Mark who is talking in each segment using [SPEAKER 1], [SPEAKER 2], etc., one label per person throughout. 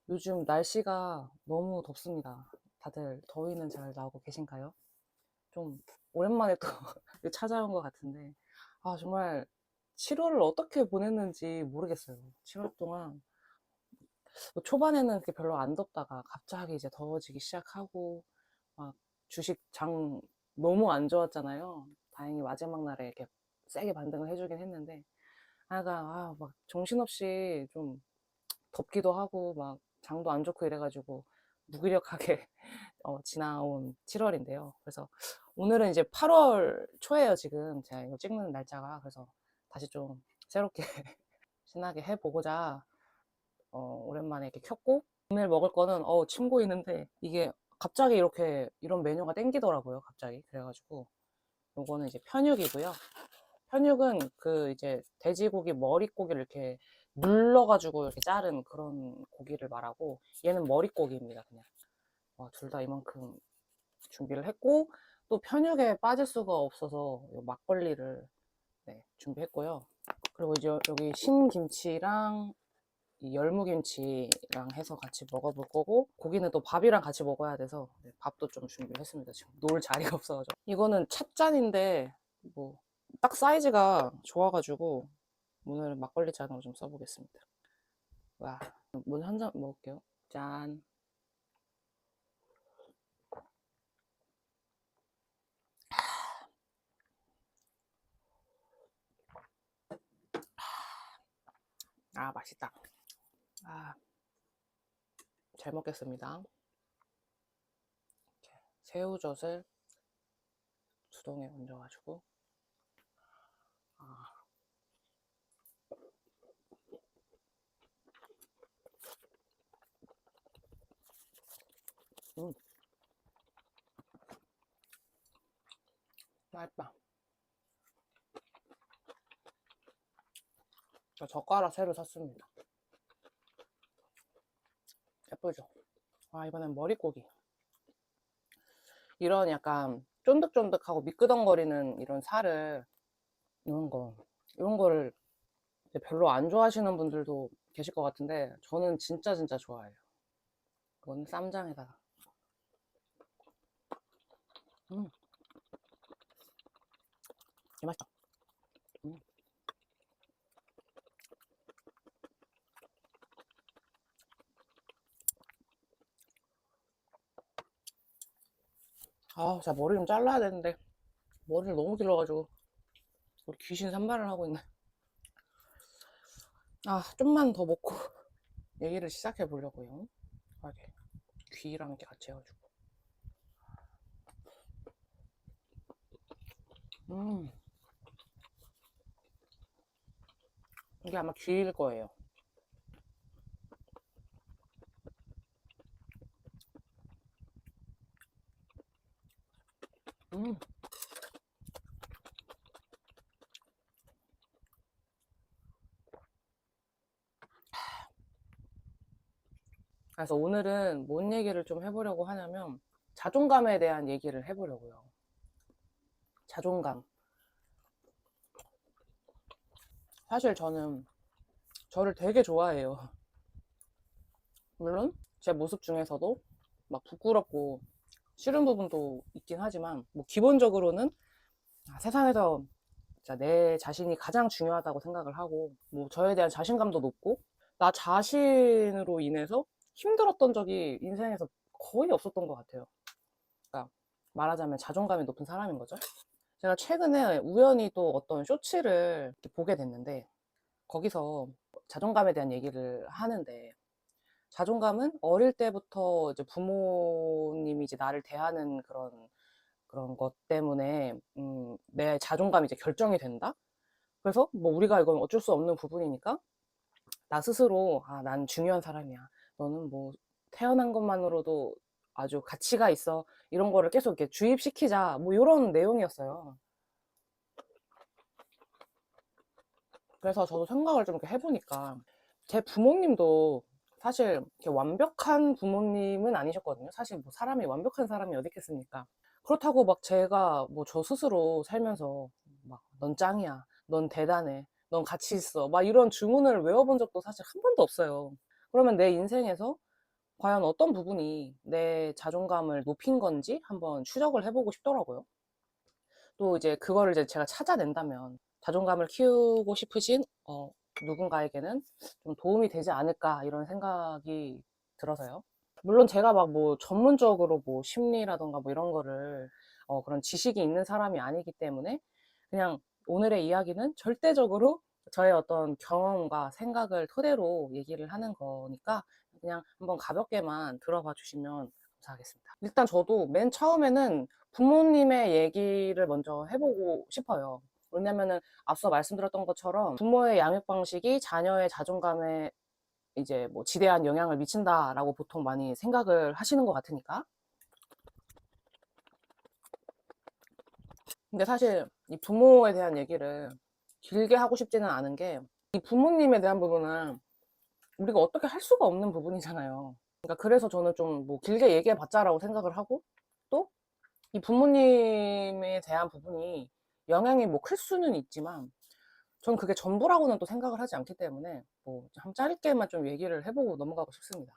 [SPEAKER 1] 요즘 날씨가 너무 덥습니다. 다들 더위는 잘 나오고 계신가요? 좀 오랜만에 또 찾아온 것 같은데, 정말 7월을 어떻게 보냈는지 모르겠어요. 7월 동안 뭐 초반에는 그렇게 별로 안 덥다가 갑자기 이제 더워지기 시작하고, 막 주식 장 너무 안 좋았잖아요. 다행히 마지막 날에 이렇게 세게 반등을 해주긴 했는데, 막 정신없이 좀 덥기도 하고 막 장도 안 좋고 이래가지고 무기력하게 지나온 7월인데요. 그래서 오늘은 이제 8월 초예요. 지금 제가 이거 찍는 날짜가. 그래서 다시 좀 새롭게 신나게 해보고자 오랜만에 이렇게 켰고, 오늘 먹을 거는 침 고이는데 이게 갑자기 이렇게 이런 메뉴가 땡기더라고요. 갑자기. 그래가지고 요거는 이제 편육이고요. 편육은 그 이제 돼지고기 머릿고기를 이렇게 눌러가지고 이렇게 자른 그런 고기를 말하고, 얘는 머릿고기입니다. 그냥 둘 다 이만큼 준비를 했고, 또 편육에 빠질 수가 없어서 요 막걸리를 준비했고요. 그리고 이제 여기 신김치랑 이 열무김치랑 해서 같이 먹어볼 거고, 고기는 또 밥이랑 같이 먹어야 돼서 밥도 좀 준비를 했습니다. 지금 놓을 자리가 없어가지고. 이거는 찻잔인데 뭐 딱 사이즈가 좋아가지고 오늘은 막걸리 잔으로 좀 써보겠습니다. 와, 물 한 잔 먹을게요. 짠. 맛있다. 아, 잘 먹겠습니다. 이렇게 새우젓을 수동에 얹어가지고. 아, 음, 맛있다. 저 젓가락 새로 샀습니다. 예쁘죠? 이번엔 머릿고기. 이런 약간 쫀득쫀득하고 미끄덩거리는 이런 살을, 이런 거, 이런 거를 이제 별로 안 좋아하시는 분들도 계실 것 같은데, 저는 진짜 진짜 좋아해요. 이건 쌈장에다가. 음, 이 맛있다. 음. 진짜 머리 좀 잘라야 되는데, 머리를 너무 길러가지고, 우리 귀신 산말을 하고 있네. 좀만 더 먹고 얘기를 시작해 보려고요. 이렇게 귀랑 이렇게 같이 해가지고. 음, 이게 아마 귀일 거예요. 음, 그래서 오늘은 뭔 얘기를 좀 해보려고 하냐면, 자존감에 대한 얘기를 해보려고요. 자존감. 사실 저는 저를 되게 좋아해요. 물론 제 모습 중에서도 막 부끄럽고 싫은 부분도 있긴 하지만, 뭐 기본적으로는 세상에서 진짜 내 자신이 가장 중요하다고 생각을 하고, 뭐 저에 대한 자신감도 높고, 나 자신으로 인해서 힘들었던 적이 인생에서 거의 없었던 것 같아요. 그러니까 말하자면 자존감이 높은 사람인 거죠. 제가 최근에 우연히 또 어떤 쇼츠를 이렇게 보게 됐는데, 거기서 자존감에 대한 얘기를 하는데, 자존감은 어릴 때부터 이제 부모님이 이제 나를 대하는 그런 것 때문에 내 자존감이 이제 결정이 된다. 그래서 뭐 우리가 이건 어쩔 수 없는 부분이니까 나 스스로 난 중요한 사람이야. 너는 뭐 태어난 것만으로도 아주 가치가 있어. 이런 거를 계속 이렇게 주입시키자. 뭐 이런 내용이었어요. 그래서 저도 생각을 좀 이렇게 해보니까, 제 부모님도 사실 이렇게 완벽한 부모님은 아니셨거든요. 사실 뭐 사람이 완벽한 사람이 어디 있겠습니까? 그렇다고 막 제가 뭐 저 스스로 살면서 막 넌 짱이야, 넌 대단해, 넌 가치 있어, 막 이런 주문을 외워본 적도 사실 한 번도 없어요. 그러면 내 인생에서 과연 어떤 부분이 내 자존감을 높인 건지 한번 추적을 해보고 싶더라고요. 또 이제 그거를 이제 제가 찾아낸다면 자존감을 키우고 싶으신 누군가에게는 좀 도움이 되지 않을까 이런 생각이 들어서요. 물론 제가 막 뭐 전문적으로 뭐 심리라던가 뭐 이런 거를 그런 지식이 있는 사람이 아니기 때문에 그냥 오늘의 이야기는 절대적으로 저의 어떤 경험과 생각을 토대로 얘기를 하는 거니까 그냥 한번 가볍게만 들어봐 주시면 감사하겠습니다. 일단 저도 맨 처음에는 부모님의 얘기를 먼저 해보고 싶어요. 왜냐면은 앞서 말씀드렸던 것처럼 부모의 양육 방식이 자녀의 자존감에 이제 뭐 지대한 영향을 미친다라고 보통 많이 생각을 하시는 것 같으니까. 근데 사실 이 부모에 대한 얘기를 길게 하고 싶지는 않은 게, 이 부모님에 대한 부분은 우리가 어떻게 할 수가 없는 부분이잖아요. 그러니까 그래서 저는 좀 뭐 길게 얘기해 봤자라고 생각을 하고, 또 이 부모님에 대한 부분이 영향이 뭐 클 수는 있지만 전 그게 전부라고는 또 생각을 하지 않기 때문에 뭐 한 짧게만 좀 얘기를 해보고 넘어가고 싶습니다.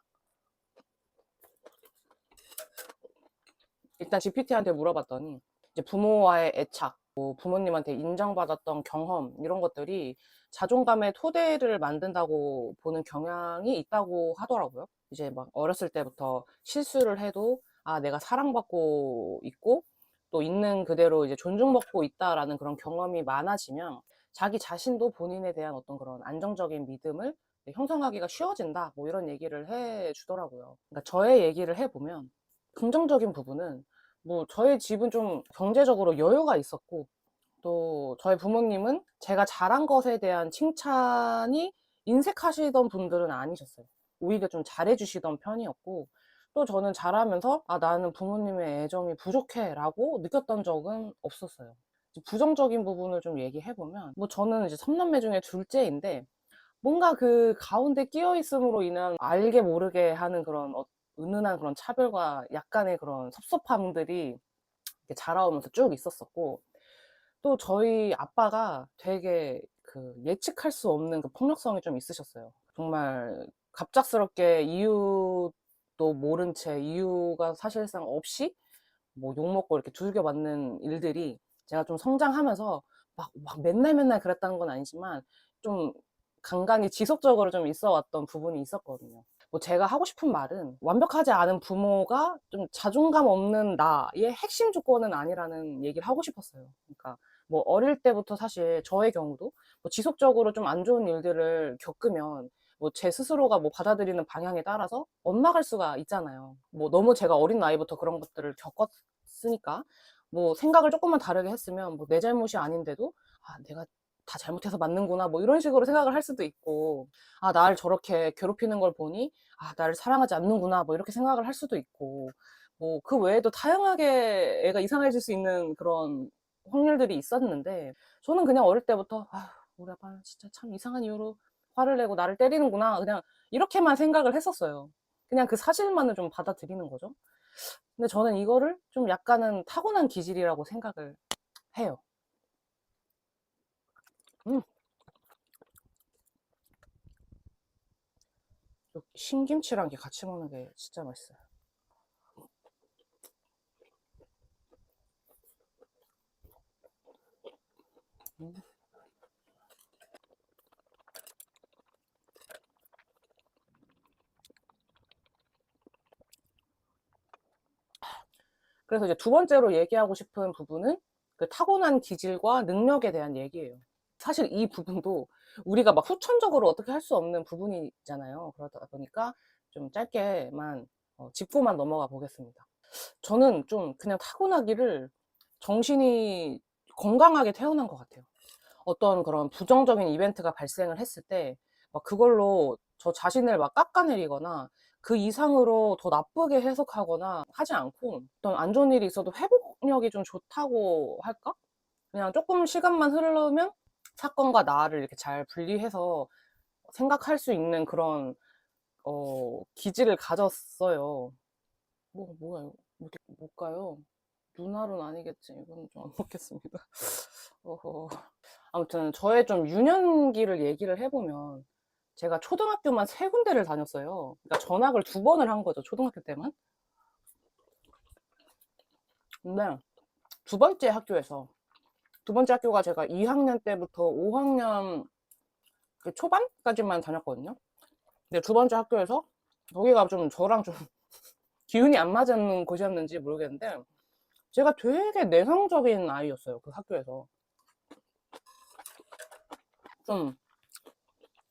[SPEAKER 1] 일단 GPT한테 물어봤더니 이제 부모와의 애착, 뭐 부모님한테 인정받았던 경험 이런 것들이 자존감의 토대를 만든다고 보는 경향이 있다고 하더라고요. 이제 막 어렸을 때부터 실수를 해도 아, 내가 사랑받고 있고 또 있는 그대로 이제 존중받고 있다라는 그런 경험이 많아지면 자기 자신도 본인에 대한 어떤 그런 안정적인 믿음을 형성하기가 쉬워진다, 뭐 이런 얘기를 해 주더라고요. 그러니까 저의 얘기를 해보면 긍정적인 부분은 뭐 저희 집은 좀 경제적으로 여유가 있었고, 또 저희 부모님은 제가 잘한 것에 대한 칭찬이 인색하시던 분들은 아니셨어요. 오히려 좀 잘해주시던 편이었고, 또 저는 잘하면서 아, 나는 부모님의 애정이 부족해 라고 느꼈던 적은 없었어요. 부정적인 부분을 좀 얘기해보면, 뭐 저는 이제 3남매 중에 둘째인데 뭔가 그 가운데 끼어 있음으로 인한 알게 모르게 하는 그런 은은한 그런 차별과 약간의 그런 섭섭함들이 이렇게 자라오면서 쭉 있었었고, 또 저희 아빠가 되게 그 예측할 수 없는 그 폭력성이 좀 있으셨어요. 정말 갑작스럽게 이유도 모른 채, 이유가 사실상 없이 뭐 욕먹고 이렇게 두들겨 맞는 일들이 제가 좀 성장하면서 막 맨날 맨날 그랬다는 건 아니지만 좀 간간히 지속적으로 좀 있어 왔던 부분이 있었거든요. 뭐 제가 하고 싶은 말은 완벽하지 않은 부모가 좀 자존감 없는 나의 핵심 조건은 아니라는 얘기를 하고 싶었어요. 그러니까 뭐 어릴 때부터 사실 저의 경우도 뭐 지속적으로 좀 안 좋은 일들을 겪으면 뭐 제 스스로가 뭐 받아들이는 방향에 따라서 엇나갈 수가 있잖아요. 뭐 너무 제가 어린 나이부터 그런 것들을 겪었으니까 뭐 생각을 조금만 다르게 했으면 뭐 내 잘못이 아닌데도 아, 내가 다 잘못해서 맞는구나 뭐 이런 식으로 생각을 할 수도 있고, 아, 나를 저렇게 괴롭히는 걸 보니 아, 나를 사랑하지 않는구나 뭐 이렇게 생각을 할 수도 있고, 뭐 그 외에도 다양하게 애가 이상해질 수 있는 그런 확률들이 있었는데, 저는 그냥 어릴 때부터 아, 우리 아빠 진짜 참 이상한 이유로 화를 내고 나를 때리는구나, 그냥 이렇게만 생각을 했었어요. 그냥 그 사실만을 좀 받아들이는 거죠. 근데 저는 이거를 좀 약간은 타고난 기질이라고 생각을 해요. 음, 신김치랑 이렇게 같이 먹는 게 진짜 맛있어요. 음. 그래서 이제 두 번째로 얘기하고 싶은 부분은 그 타고난 기질과 능력에 대한 얘기예요. 사실 이 부분도 우리가 막 후천적으로 어떻게 할 수 없는 부분이잖아요. 그러다 보니까 좀 짧게만 짚고만 넘어가 보겠습니다. 저는 좀 그냥 타고나기를 정신이 건강하게 태어난 것 같아요. 어떤 그런 부정적인 이벤트가 발생을 했을 때 막 그걸로 저 자신을 막 깎아내리거나 그 이상으로 더 나쁘게 해석하거나 하지 않고, 어떤 안 좋은 일이 있어도 회복력이 좀 좋다고 할까? 그냥 조금 시간만 흐르면 사건과 나를 이렇게 잘 분리해서 생각할 수 있는 그런 기질을 가졌어요. 뭐야, 뭘까요? 눈알은 아니겠지. 이건 좀 안 먹겠습니다. 어허. 아무튼 저의 좀 유년기를 얘기를 해보면, 제가 초등학교만 3군데를 다녔어요. 그러니까 전학을 2번을 한 거죠, 초등학교 때만. 근데 두 번째 학교가 제가 2학년 때부터 5학년 초반까지만 다녔거든요. 근데 두 번째 학교에서 거기가 좀 저랑 좀 기운이 안 맞는 곳이었는지 모르겠는데 제가 되게 내성적인 아이였어요, 그 학교에서. 좀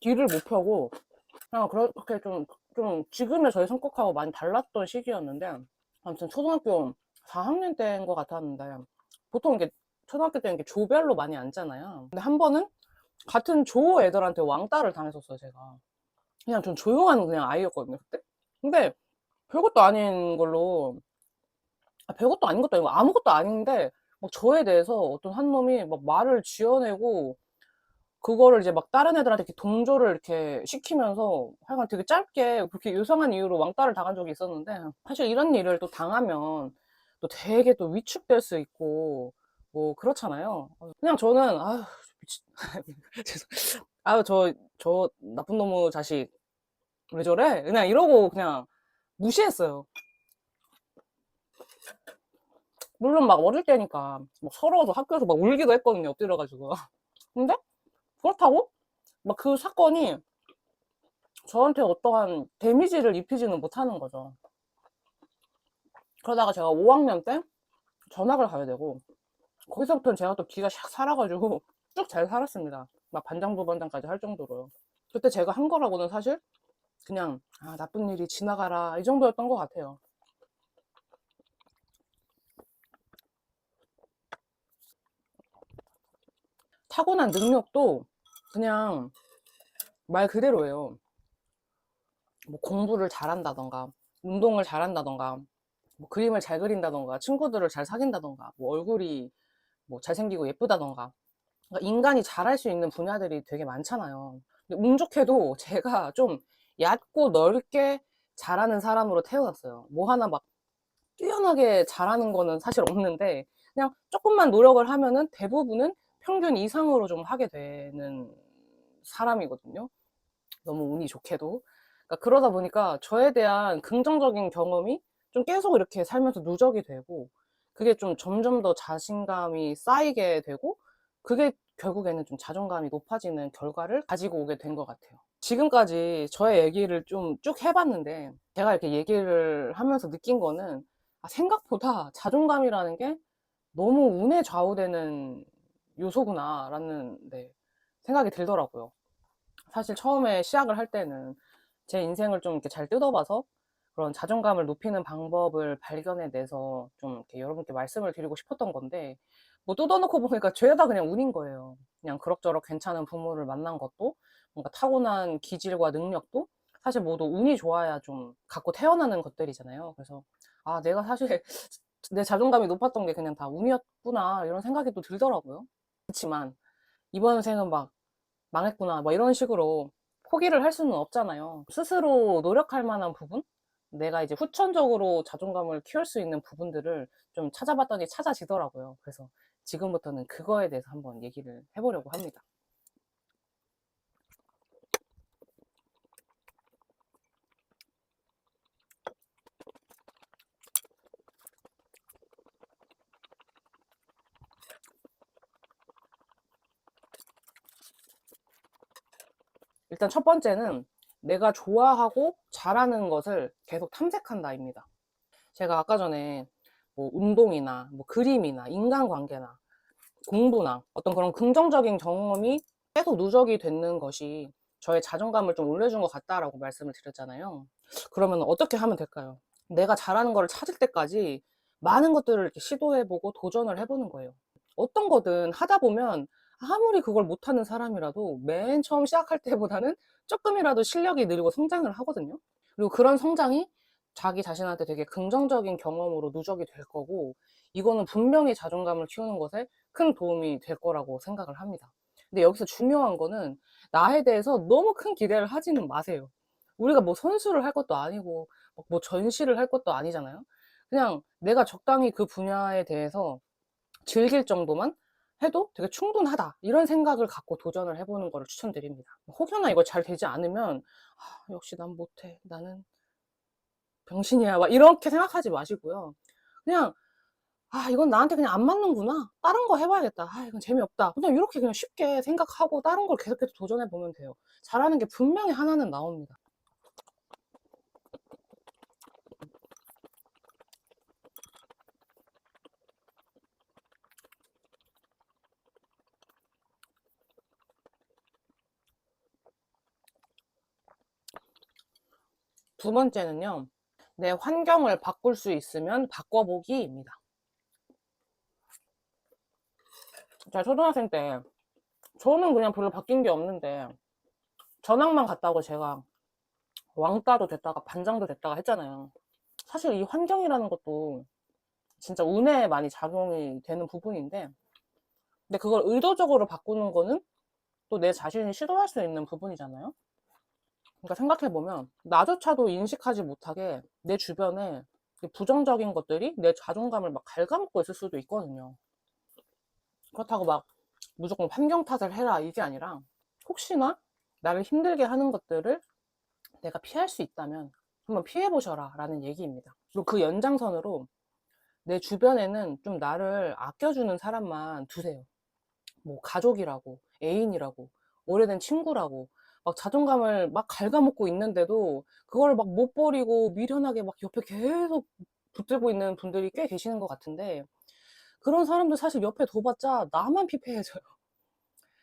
[SPEAKER 1] 뒤를 못 펴고 그냥 그렇게 좀 지금의 저의 성격하고 많이 달랐던 시기였는데 아무튼 초등학교 4학년 때인 것 같았는데 보통 이게 초등학교 때는 이게 조별로 많이 앉잖아요. 근데 한 번은 같은 조 애들한테 왕따를 당했었어요, 제가. 그냥 좀 조용한 그냥 아이였거든요, 그때. 근데 별것도 아닌 걸로, 별것도 아닌 것도 아니고 아무것도 아닌데 막 저에 대해서 어떤 한 놈이 막 말을 쥐어내고 그거를 이제 막 다른 애들한테 이렇게 동조를 이렇게 시키면서 하여간 되게 짧게 그렇게 유성한 이유로 왕따를 당한 적이 있었는데 사실 이런 일을 또 당하면 또 되게 또 위축될 수 있고 뭐 그렇잖아요. 그냥 저는 아유 미친 죄송 아유 저 나쁜 놈의 자식 왜 저래? 그냥 이러고 그냥 무시했어요. 물론 막 어릴 때니까 막 서러워서 학교에서 막 울기도 했거든요, 엎드려가지고. 근데 그렇다고 막 그 사건이 저한테 어떠한 데미지를 입히지는 못하는 거죠. 그러다가 제가 5학년 때 전학을 가야 되고 거기서부터는 제가 또 기가 샥 살아가지고 쭉 잘 살았습니다. 막 반장 부반장까지 할 정도로요. 그때 제가 한 거라고는 사실 그냥 아, 나쁜 일이 지나가라 이 정도였던 것 같아요. 타고난 능력도 그냥 말 그대로예요. 뭐 공부를 잘한다던가 운동을 잘한다던가 뭐 그림을 잘 그린다던가 친구들을 잘 사귄다던가 뭐 얼굴이 뭐 잘생기고 예쁘다던가 그러니까 인간이 잘할 수 있는 분야들이 되게 많잖아요. 근데 운 좋게도 제가 좀 얕고 넓게 잘하는 사람으로 태어났어요. 뭐 하나 막 뛰어나게 잘하는 거는 사실 없는데 그냥 조금만 노력을 하면은 대부분은 평균 이상으로 좀 하게 되는 사람이거든요. 너무 운이 좋게도. 그러니까 그러다 보니까 저에 대한 긍정적인 경험이 좀 계속 이렇게 살면서 누적이 되고 그게 좀 점점 더 자신감이 쌓이게 되고 그게 결국에는 좀 자존감이 높아지는 결과를 가지고 오게 된 것 같아요. 지금까지 저의 얘기를 좀 쭉 해봤는데 제가 이렇게 얘기를 하면서 느낀 거는 아, 생각보다 자존감이라는 게 너무 운에 좌우되는 요소구나라는 네, 생각이 들더라고요. 사실 처음에 시작을 할 때는 제 인생을 좀 이렇게 잘 뜯어봐서 그런 자존감을 높이는 방법을 발견해내서 좀 이렇게 여러분께 말씀을 드리고 싶었던 건데, 뭐 뜯어놓고 보니까 죄다 그냥 운인 거예요. 그냥 그럭저럭 괜찮은 부모를 만난 것도, 뭔가 타고난 기질과 능력도 사실 모두 운이 좋아야 좀 갖고 태어나는 것들이잖아요. 그래서, 아, 내가 사실 내 자존감이 높았던 게 그냥 다 운이었구나, 이런 생각이 또 들더라고요. 그렇지만, 이번 생은 막 망했구나. 뭐 이런 식으로 포기를 할 수는 없잖아요. 스스로 노력할 만한 부분? 내가 이제 후천적으로 자존감을 키울 수 있는 부분들을 좀 찾아봤더니 찾아지더라고요. 그래서 지금부터는 그거에 대해서 한번 얘기를 해보려고 합니다. 일단 첫 번째는 내가 좋아하고 잘하는 것을 계속 탐색한다입니다. 제가 아까 전에 뭐 운동이나 뭐 그림이나 인간관계나 공부나 어떤 그런 긍정적인 경험이 계속 누적이 되는 것이 저의 자존감을 좀 올려준 것 같다라고 말씀을 드렸잖아요. 그러면 어떻게 하면 될까요? 내가 잘하는 거를 찾을 때까지 많은 것들을 이렇게 시도해보고 도전을 해보는 거예요. 어떤 거든 하다 보면 아무리 그걸 못하는 사람이라도 맨 처음 시작할 때보다는 조금이라도 실력이 늘고 성장을 하거든요. 그리고 그런 성장이 자기 자신한테 되게 긍정적인 경험으로 누적이 될 거고, 이거는 분명히 자존감을 키우는 것에 큰 도움이 될 거라고 생각을 합니다. 근데 여기서 중요한 거는 나에 대해서 너무 큰 기대를 하지는 마세요. 우리가 뭐 선수를 할 것도 아니고, 뭐 전시를 할 것도 아니잖아요. 그냥 내가 적당히 그 분야에 대해서 즐길 정도만 해도 되게 충분하다. 이런 생각을 갖고 도전을 해보는 거를 추천드립니다. 혹여나 이거 잘 되지 않으면, 아, 역시 난 못해. 나는 병신이야. 막 이렇게 생각하지 마시고요. 그냥, 아, 이건 나한테 그냥 안 맞는구나. 다른 거 해봐야겠다. 아, 이건 재미없다. 그냥 이렇게 그냥 쉽게 생각하고 다른 걸 계속해서 도전해보면 돼요. 잘하는 게 분명히 하나는 나옵니다. 두 번째는요. 내 환경을 바꿀 수 있으면 바꿔보기입니다. 제가 초등학생 때 저는 그냥 별로 바뀐 게 없는데 전학만 갔다고 제가 왕따도 됐다가 반장도 됐다가 했잖아요. 사실 이 환경이라는 것도 진짜 운에 많이 작용이 되는 부분인데 근데 그걸 의도적으로 바꾸는 거는 또 내 자신이 시도할 수 있는 부분이잖아요. 그러니까 생각해보면 나조차도 인식하지 못하게 내 주변에 부정적인 것들이 내 자존감을 막 갉아먹고 있을 수도 있거든요. 그렇다고 막 무조건 환경 탓을 해라 이게 아니라 혹시나 나를 힘들게 하는 것들을 내가 피할 수 있다면 한번 피해보셔라 라는 얘기입니다. 그리고 그 연장선으로 내 주변에는 좀 나를 아껴주는 사람만 두세요. 뭐 가족이라고, 애인이라고, 오래된 친구라고 막 자존감을 막 갉아먹고 있는데도 그걸 막 못 버리고 미련하게 막 옆에 계속 붙들고 있는 분들이 꽤 계시는 것 같은데 그런 사람들 사실 옆에 둬봤자 나만 피폐해져요.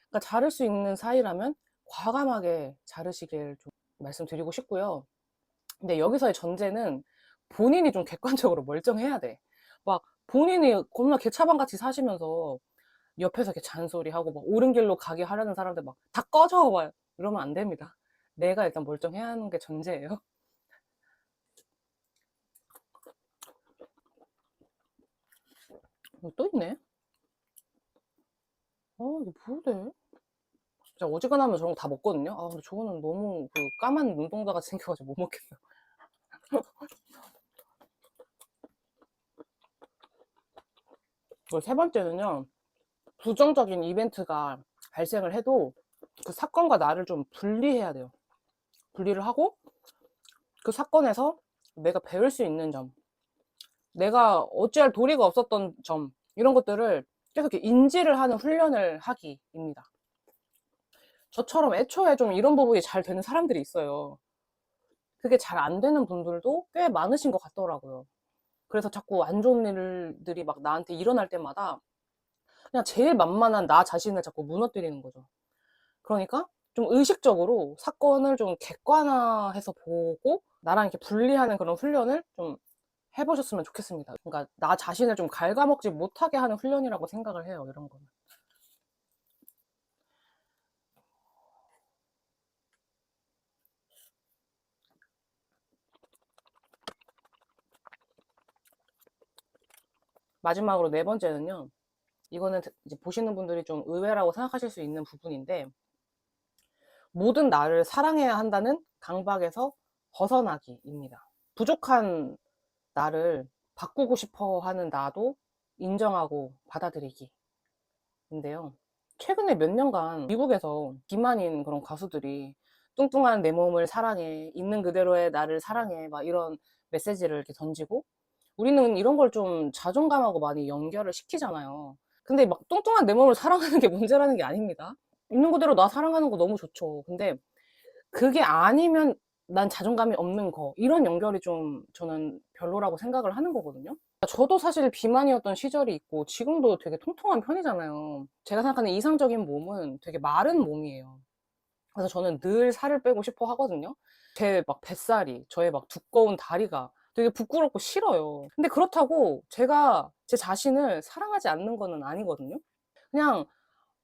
[SPEAKER 1] 그러니까 자를 수 있는 사이라면 과감하게 자르시길 좀 말씀드리고 싶고요. 근데 여기서의 전제는 본인이 좀 객관적으로 멀쩡해야 돼. 막 본인이 겁나 개차반같이 사시면서 옆에서 이렇게 잔소리하고 막 옳은 길로 가게 하려는 사람들 막 다 꺼져 봐 이러면 안 됩니다. 내가 일단 멀쩡해야 하는 게 전제예요. 또 있네. 이거 뭐래? 진짜 어지간하면 저런 거 다 먹거든요. 근데 저거는 너무 그 까만 눈동자 같이 생겨가지고 못 먹겠어요. 그리고 세 번째는요. 부정적인 이벤트가 발생을 해도 그 사건과 나를 좀 분리해야 돼요. 분리를 하고 그 사건에서 내가 배울 수 있는 점, 내가 어찌할 도리가 없었던 점, 이런 것들을 계속 이렇게 인지를 하는 훈련을 하기입니다. 저처럼 애초에 좀 이런 부분이 잘 되는 사람들이 있어요. 그게 잘 안 되는 분들도 꽤 많으신 것 같더라고요. 그래서 자꾸 안 좋은 일들이 막 나한테 일어날 때마다 그냥 제일 만만한 나 자신을 자꾸 무너뜨리는 거죠. 그러니까 좀 의식적으로 사건을 좀 객관화해서 보고 나랑 이렇게 분리하는 그런 훈련을 좀 해보셨으면 좋겠습니다. 그러니까 나 자신을 좀 갉아먹지 못하게 하는 훈련이라고 생각을 해요, 이런 거는. 마지막으로 네 번째는요. 이거는 이제 보시는 분들이 좀 의외라고 생각하실 수 있는 부분인데 모든 나를 사랑해야 한다는 강박에서 벗어나기입니다. 부족한 나를 바꾸고 싶어 하는 나도 인정하고 받아들이기인데요. 최근에 몇 년간 미국에서 기만인 그런 가수들이 뚱뚱한 내 몸을 사랑해, 있는 그대로의 나를 사랑해, 막 이런 메시지를 이렇게 던지고 우리는 이런 걸 좀 자존감하고 많이 연결을 시키잖아요. 근데 막 뚱뚱한 내 몸을 사랑하는 게 문제라는 게 아닙니다. 있는 그대로 나 사랑하는 거 너무 좋죠. 근데 그게 아니면 난 자존감이 없는 거. 이런 연결이 좀 저는 별로라고 생각을 하는 거거든요. 저도 사실 비만이었던 시절이 있고 지금도 되게 통통한 편이잖아요. 제가 생각하는 이상적인 몸은 되게 마른 몸이에요. 그래서 저는 늘 살을 빼고 싶어 하거든요. 제 막 뱃살이, 저의 막 두꺼운 다리가 되게 부끄럽고 싫어요. 근데 그렇다고 제가 제 자신을 사랑하지 않는 거는 아니거든요. 그냥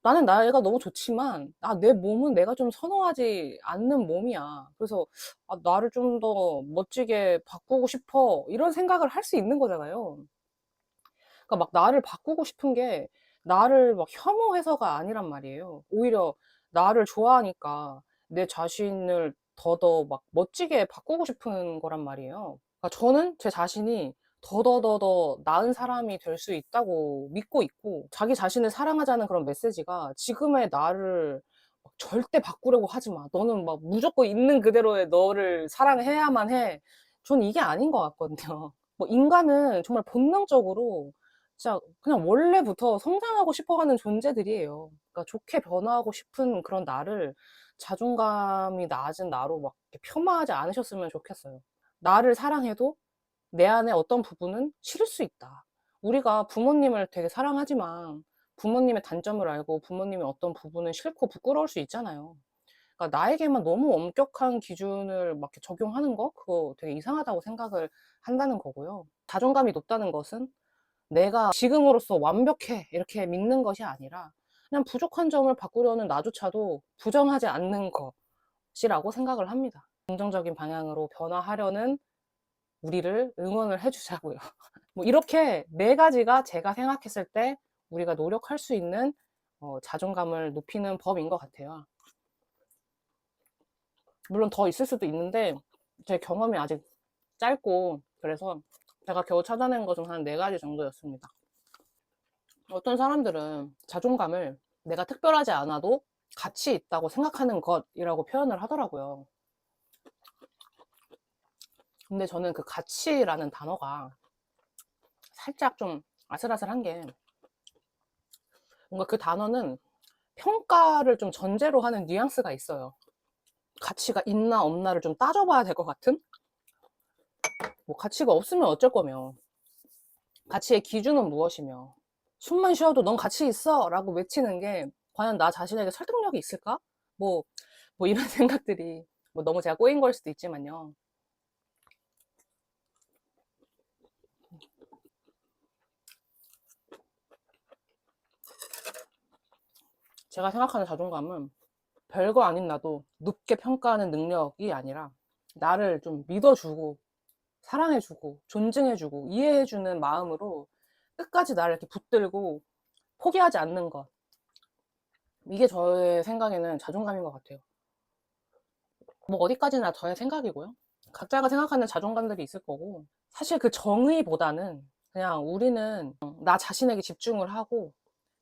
[SPEAKER 1] 나는 나이가 너무 좋지만 내 몸은 내가 좀 선호하지 않는 몸이야. 그래서 나를 좀 더 멋지게 바꾸고 싶어. 이런 생각을 할 수 있는 거잖아요. 그러니까 막 나를 바꾸고 싶은 게 나를 막 혐오해서가 아니란 말이에요. 오히려 나를 좋아하니까 내 자신을 더더 막 멋지게 바꾸고 싶은 거란 말이에요. 그러니까 저는 제 자신이 더더더더 나은 사람이 될 수 있다고 믿고 있고, 자기 자신을 사랑하자는 그런 메시지가 지금의 나를 막 절대 바꾸려고 하지 마. 너는 막 무조건 있는 그대로의 너를 사랑해야만 해. 전 이게 아닌 것 같거든요. 뭐 인간은 정말 본능적으로 진짜 그냥 원래부터 성장하고 싶어 하는 존재들이에요. 그러니까 좋게 변화하고 싶은 그런 나를 자존감이 낮은 나로 막 이렇게 폄하하지 않으셨으면 좋겠어요. 나를 사랑해도 내 안에 어떤 부분은 싫을 수 있다. 우리가 부모님을 되게 사랑하지만 부모님의 단점을 알고 부모님의 어떤 부분은 싫고 부끄러울 수 있잖아요. 그러니까 나에게만 너무 엄격한 기준을 막 이렇게 적용하는 거? 그거 되게 이상하다고 생각을 한다는 거고요. 자존감이 높다는 것은 내가 지금으로서 완벽해 이렇게 믿는 것이 아니라 그냥 부족한 점을 바꾸려는 나조차도 부정하지 않는 것이라고 생각을 합니다. 긍정적인 방향으로 변화하려는 우리를 응원을 해주자고요. 뭐 이렇게 네 가지가 제가 생각했을 때 우리가 노력할 수 있는 자존감을 높이는 법인 것 같아요. 물론 더 있을 수도 있는데 제 경험이 아직 짧고 그래서 제가 겨우 찾아낸 것은 한 네 가지 정도였습니다. 어떤 사람들은 자존감을 내가 특별하지 않아도 가치 있다고 생각하는 것이라고 표현을 하더라고요. 근데 저는 그 가치라는 단어가 살짝 좀 아슬아슬한 게, 뭔가 그 단어는 평가를 좀 전제로 하는 뉘앙스가 있어요. 가치가 있나 없나를 좀 따져봐야 될 것 같은? 뭐 가치가 없으면 어쩔 거며, 가치의 기준은 무엇이며, 숨만 쉬어도 넌 가치 있어 라고 외치는 게 과연 나 자신에게 설득력이 있을까? 뭐, 뭐 이런 생각들이, 뭐 너무 제가 꼬인 걸 수도 있지만요. 제가 생각하는 자존감은 별거 아닌 나도 높게 평가하는 능력이 아니라 나를 좀 믿어주고 사랑해주고 존중해주고 이해해주는 마음으로 끝까지 나를 이렇게 붙들고 포기하지 않는 것. 이게 저의 생각에는 자존감인 것 같아요. 뭐 어디까지나 저의 생각이고요. 각자가 생각하는 자존감들이 있을 거고, 사실 그 정의보다는 그냥 우리는 나 자신에게 집중을 하고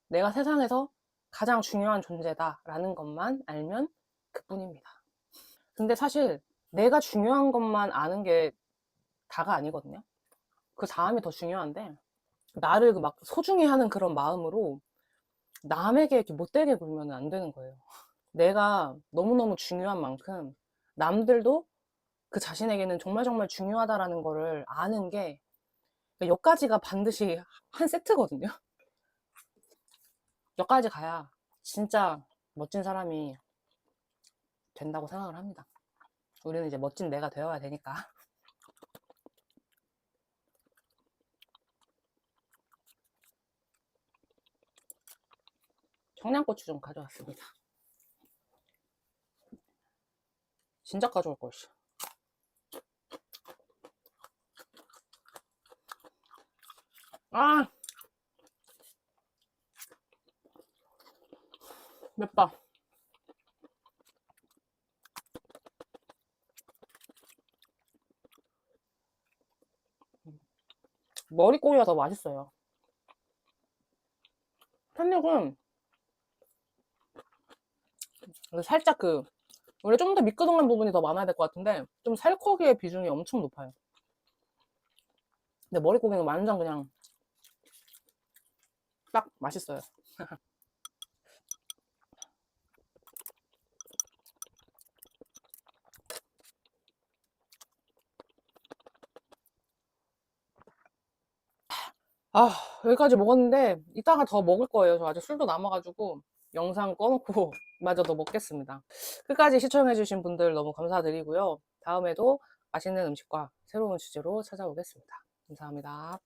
[SPEAKER 1] 내가 세상에서 가장 중요한 존재다라는 것만 알면 그뿐입니다. 근데 사실 내가 중요한 것만 아는 게 다가 아니거든요. 그 다음이 더 중요한데, 나를 막 소중히 하는 그런 마음으로 남에게 이렇게 못되게 굴면 안 되는 거예요. 내가 너무너무 중요한 만큼 남들도 그 자신에게는 정말 정말 중요하다라는 거를 아는 게, 여기까지가 반드시 한 세트거든요. 여기까지 가야 진짜 멋진 사람이 된다고 생각을 합니다. 우리는 이제 멋진 내가 되어야 되니까. 청양고추 좀 가져왔습니다. 진짜 가져올 걸. 아, 맵다. 머릿고기가 더 맛있어요. 편육은 살짝 원래 좀 더 미끄덩한 부분이 더 많아야 될 것 같은데 좀 살코기의 비중이 엄청 높아요. 근데 머릿고기는 완전 그냥 딱 맛있어요. 아, 여기까지 먹었는데 이따가 더 먹을 거예요. 저 아직 술도 남아가지고 영상 꺼놓고 마저 더 먹겠습니다. 끝까지 시청해주신 분들 너무 감사드리고요. 다음에도 맛있는 음식과 새로운 주제로 찾아오겠습니다. 감사합니다.